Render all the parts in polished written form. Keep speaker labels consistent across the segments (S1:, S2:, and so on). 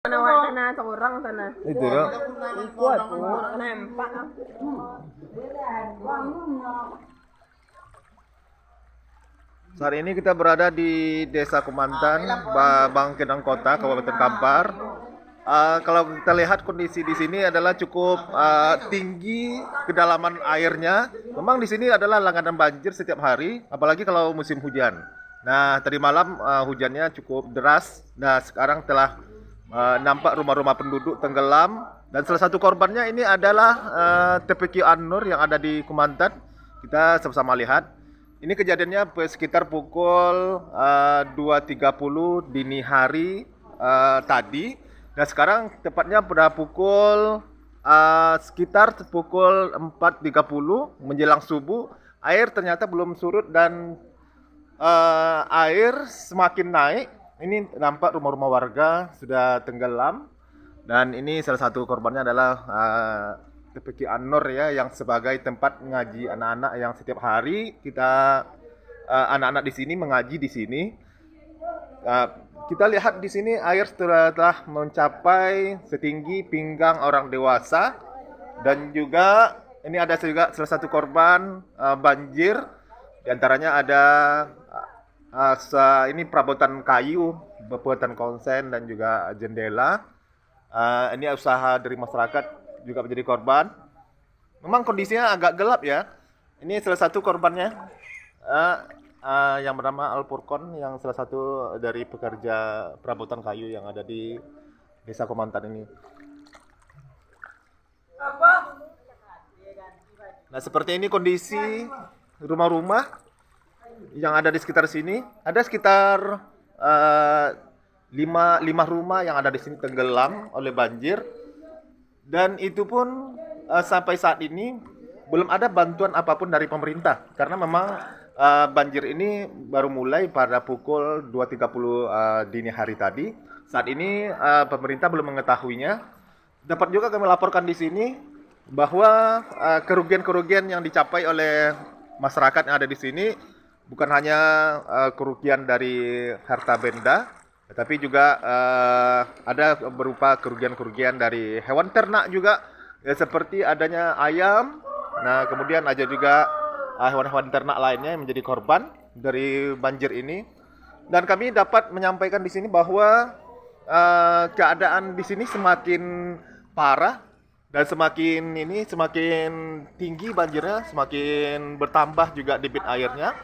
S1: Sana seorang sana.
S2: Itu loh.
S1: Kuat, kena empat.
S2: Saat ini kita berada di Desa Kumantan, Bangkinang Kota, Kabupaten Kampar. Kalau kita lihat kondisi di sini adalah cukup tinggi kedalaman airnya. Memang di sini adalah langganan banjir setiap hari, apalagi kalau musim hujan. Nah, tadi malam hujannya cukup deras. Nah, sekarang telah nampak rumah-rumah penduduk tenggelam. Dan salah satu korbannya ini adalah TPQ An-Nur yang ada di Kumantan. Kita sama-sama lihat. Ini kejadiannya sekitar pukul 2.30 dini hari tadi. Dan sekarang tepatnya pada pukul sekitar pukul 4.30 menjelang subuh. Air ternyata belum surut dan air semakin naik. Ini nampak rumah-rumah warga sudah tenggelam. Dan ini salah satu korbannya adalah TPQ An-Nur ya, yang sebagai tempat ngaji anak-anak yang setiap hari kita anak-anak di sini mengaji di sini. Kita lihat di sini air telah mencapai setinggi pinggang orang dewasa, dan juga ini ada juga salah satu korban banjir. Di antaranya ada ini perabotan kayu, perabotan konsen dan juga jendela. Ini usaha dari masyarakat juga menjadi korban. Memang kondisinya agak gelap ya. Ini salah satu korbannya yang bernama Al Furqon, yang salah satu dari pekerja perabotan kayu yang ada di Desa Kumantan ini. Nah, seperti ini kondisi rumah-rumah yang ada di sekitar sini. Ada sekitar lima rumah yang ada di sini tenggelam oleh banjir. Dan itu pun sampai saat ini belum ada bantuan apapun dari pemerintah, karena memang banjir ini baru mulai pada pukul 2.30 dini hari tadi. Saat ini pemerintah belum mengetahuinya. Dapat juga kami laporkan di sini bahwa kerugian-kerugian yang dicapai oleh masyarakat yang ada di sini bukan hanya kerugian dari harta benda, tetapi juga ada berupa kerugian-kerugian dari hewan ternak juga, ya, seperti adanya ayam. Nah, kemudian ada juga hewan-hewan ternak lainnya yang menjadi korban dari banjir ini. Dan kami dapat menyampaikan di sini bahwa keadaan di sini semakin parah dan semakin tinggi banjirnya, semakin bertambah juga debit airnya.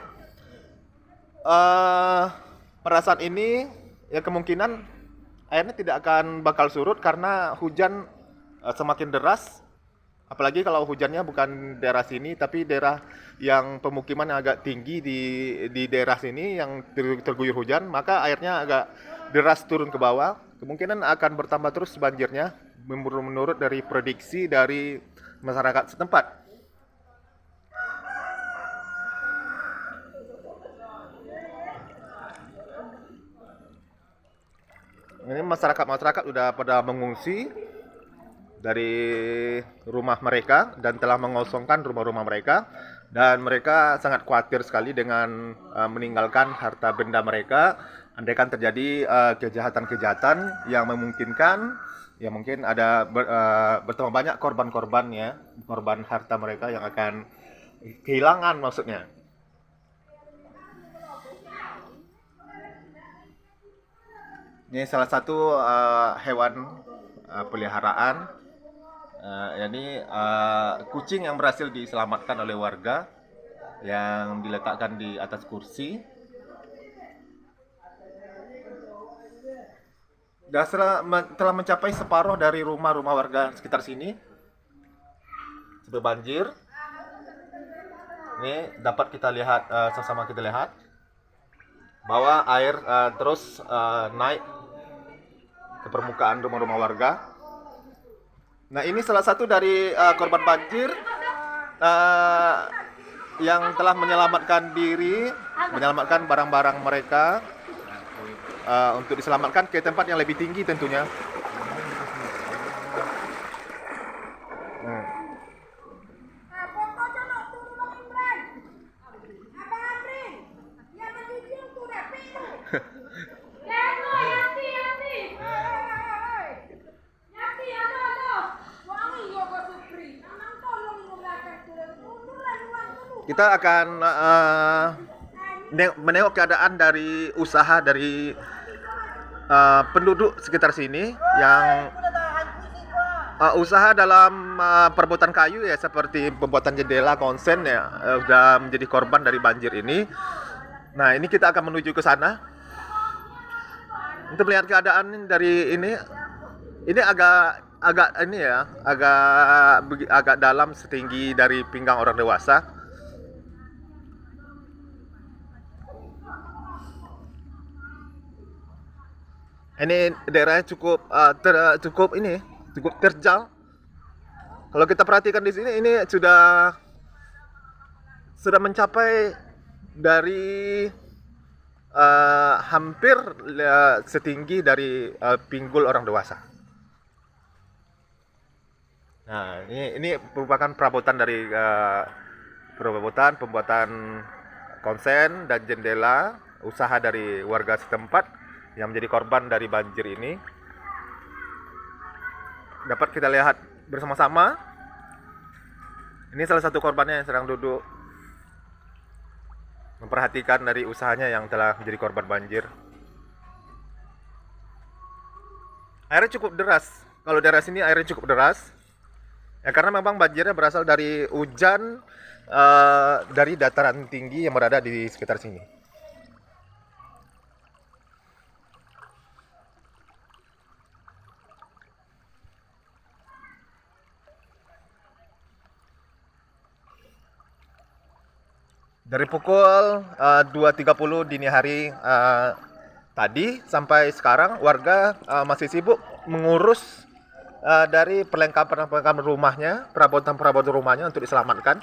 S2: Pada saat ini ya kemungkinan airnya tidak akan bakal surut karena hujan semakin deras. Apalagi kalau hujannya bukan daerah sini, tapi daerah yang pemukiman yang agak tinggi di daerah sini yang terguyur hujan, maka airnya agak deras turun ke bawah. Kemungkinan akan bertambah terus banjirnya menurut dari prediksi dari masyarakat setempat. Ini masyarakat sudah pada mengungsi dari rumah mereka dan telah mengosongkan rumah-rumah mereka, dan mereka sangat khawatir sekali dengan meninggalkan harta benda mereka andaikan terjadi kejahatan-kejahatan yang memungkinkan ya mungkin ada bertambah banyak korban-korban ya, korban harta mereka yang akan kehilangan maksudnya. Ini salah satu hewan peliharaan, yakni kucing yang berhasil diselamatkan oleh warga yang diletakkan di atas kursi. Dan telah mencapai separuh dari rumah-rumah warga sekitar sini sudah banjir. Ini dapat kita lihat, sama-sama kita lihat bahwa air terus naik ke permukaan rumah-rumah warga. Nah, ini salah satu dari korban banjir yang telah menyelamatkan diri, menyelamatkan barang-barang mereka untuk diselamatkan ke tempat yang lebih tinggi tentunya. kita akan menengok keadaan dari usaha dari penduduk sekitar sini yang usaha dalam pembuatan kayu ya, seperti pembuatan jendela, konsen ya, sudah menjadi korban dari banjir ini. Nah, ini kita akan menuju ke sana untuk melihat keadaan dari ini. Ini agak ini ya, agak dalam, setinggi dari pinggang orang dewasa. Ini daerahnya cukup cukup terjal. Kalau kita perhatikan di sini, ini sudah mencapai dari hampir setinggi dari pinggul orang dewasa. Nah, ini merupakan perabotan dari pembuatan konsen dan jendela, usaha dari warga setempat yang menjadi korban dari banjir ini. Dapat kita lihat bersama-sama. Ini salah satu korbannya yang sedang duduk memperhatikan dari usahanya yang telah menjadi korban banjir. Airnya cukup deras. Kalau daerah sini airnya cukup deras. Ya, karena memang banjirnya berasal dari hujan dari dataran tinggi yang berada di sekitar sini. Dari pukul 2.30 dini hari tadi sampai sekarang, warga masih sibuk mengurus dari perlengkapan rumahnya, perabotan rumahnya untuk diselamatkan.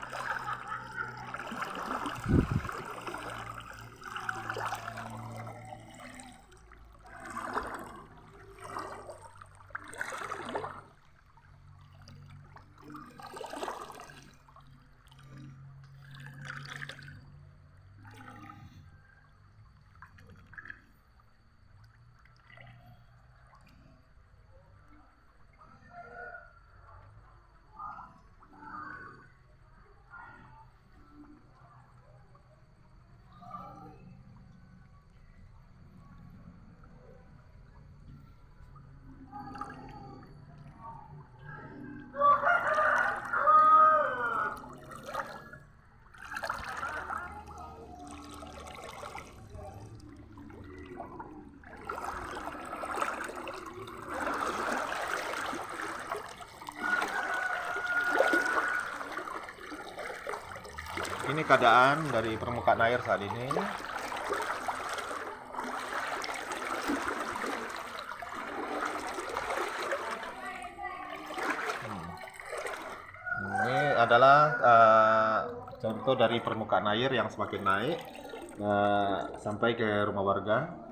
S2: Ini keadaan dari permukaan air saat ini. Ini adalah contoh dari permukaan air yang semakin naik sampai ke rumah warga.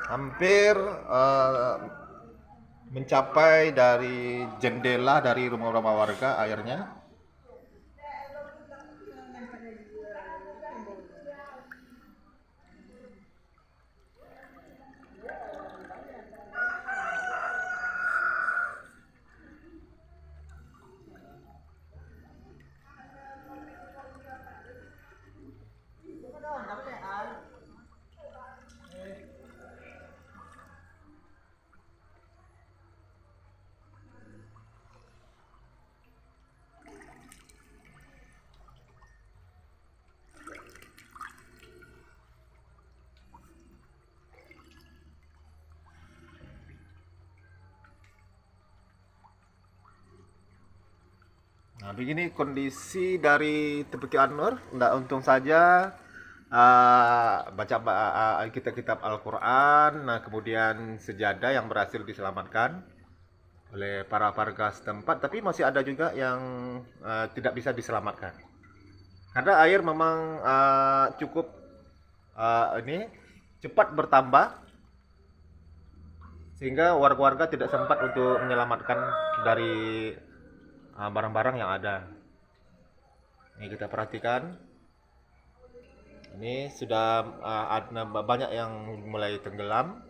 S2: Hampir mencapai dari jendela dari rumah-rumah warga airnya. Nah, begini kondisi dari Tepeki Anur. Nggak untung saja baca kitab Al-Quran, nah kemudian sejadah yang berhasil diselamatkan oleh para warga setempat, tapi masih ada juga yang tidak bisa diselamatkan karena air memang cukup ini cepat bertambah, sehingga warga-warga tidak sempat untuk menyelamatkan dari barang-barang yang ada. Ini kita perhatikan. Ini sudah ada banyak yang mulai tenggelam.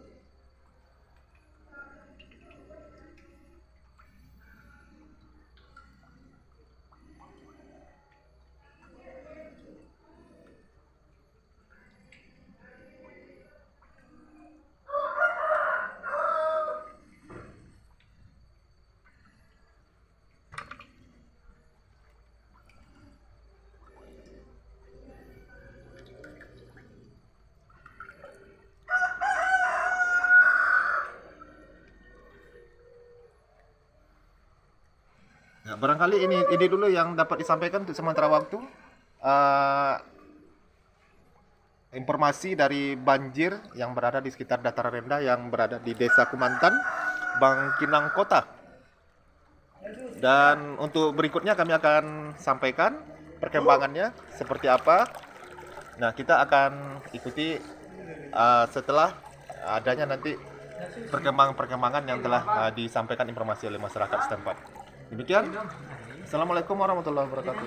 S2: Nah, barangkali ini dulu yang dapat disampaikan untuk sementara waktu. Uh, Informasi dari banjir yang berada di sekitar dataran rendah yang berada di Desa Kumantan, Bangkinang Kota. Dan untuk berikutnya kami akan sampaikan perkembangannya seperti apa. Nah, kita akan ikuti setelah adanya nanti perkembangan yang telah disampaikan informasi oleh masyarakat setempat. Demikian. Assalamualaikum warahmatullahi wabarakatuh.